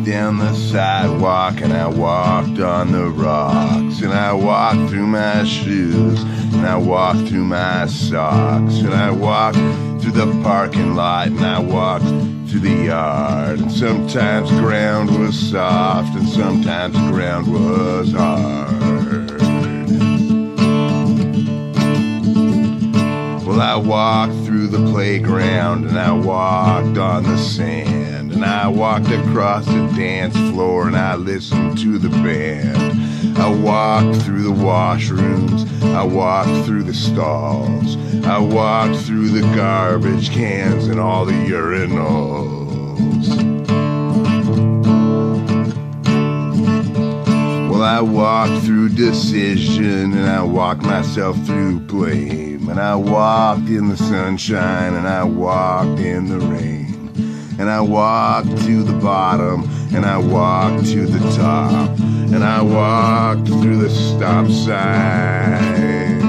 down the sidewalk, and I walked on the rocks, and I walked through my shoes, and I walked through my socks, and I walked through the parking lot, and I walked through the yard. And sometimes the ground was soft, and sometimes the ground was hard. Well, I walked through the playground, and I walked on the sand, and I walked across the dance floor, and I listened to the band. I walked through the washrooms, I walked through the stalls, I walked through the garbage cans and all the urinals. Well, I walked through decision, and I walked myself through blame, and I walked in the sunshine, and I walked in the rain, and I walked to the bottom, and I walked to the top, and I walked through the stop sign.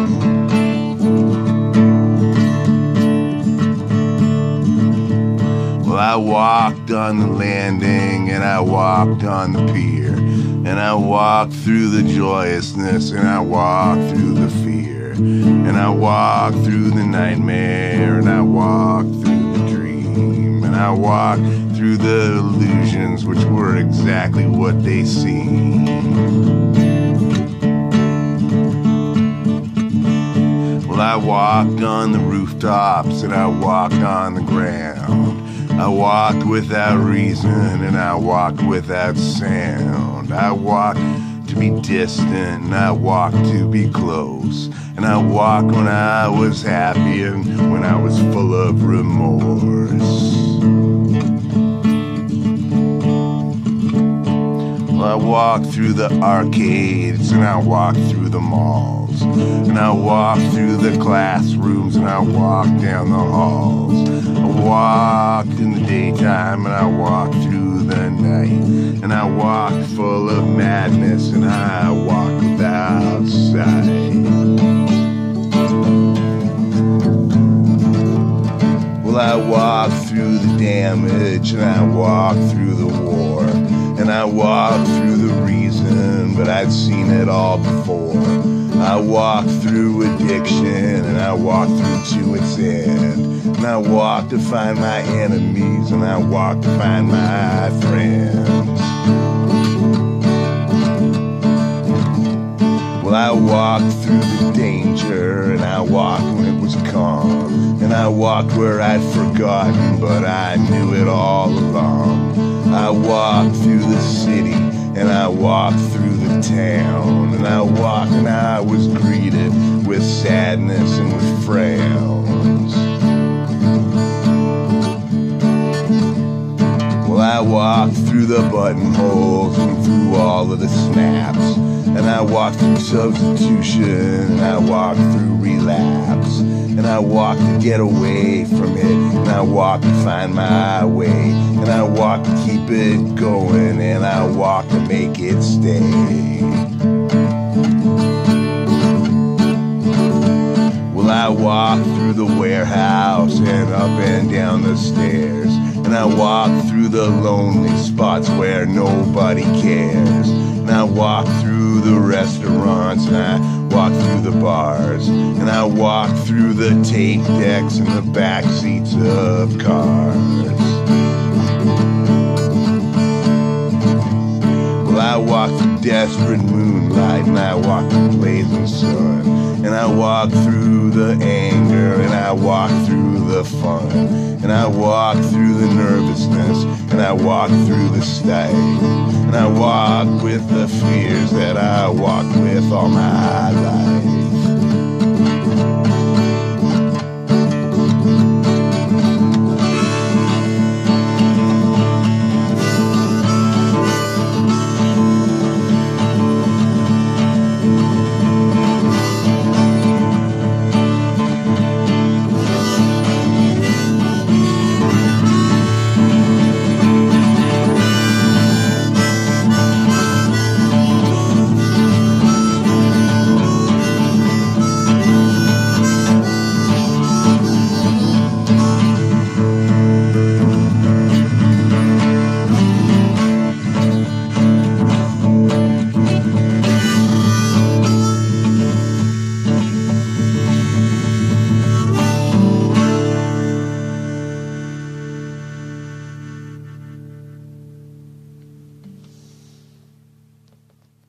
Well, I walked on the landing, and I walked on the pier, and I walked through the joyousness, and I walked through the fear, and I walked through the nightmare, and I walked through the dream, and I walked through the illusions which were exactly what they seemed. Well, I walked on the rooftops, and I walked on the ground. I walked without reason, and I walked without sound. I walked to be distant, and I walked to be close, and I walked when I was happy and when I was full of remorse. Well, I walked through the arcades, and I walked through the malls, and I walked through the classrooms, and I walked down the halls. I walked in the daytime, and I walked through the night, and I walked full of madness, and I walked without sight. Well, I walked through the damage, and I walked through the war, and I walked through the reason, but I'd seen it all before. I walked through addiction, and I walked through to its end, and I walked to find my enemies, and I walked to find my friends. Well, I walked through the danger, and I walked when it was calm, and I walked where I'd forgotten, but I knew it all along. I walked through the city, and I walked through the town, and I walked and I was greeted with sadness and with frowns. Well, I walked through the buttonholes and through all of the snaps, and I walked through substitution, and I walked through relapse, and I walked to get away from it, and I walked to find my way, and I walked to keep it going, and I walked to make it stay. Well, I walked through the warehouse and up and down the stairs, and I walked through the lonely spots where nobody cares, and I walked through the restaurants, and I walked through the bars, and I walked through the tape decks and the back seats of cars. Well, I walked through desperate moonlight, and I walked through blazing sun, and I walked through the anger, and I walked through the fun, and I walked through the nervousness, and I walked through the stage, and I walked with the fears that I walked with all my life.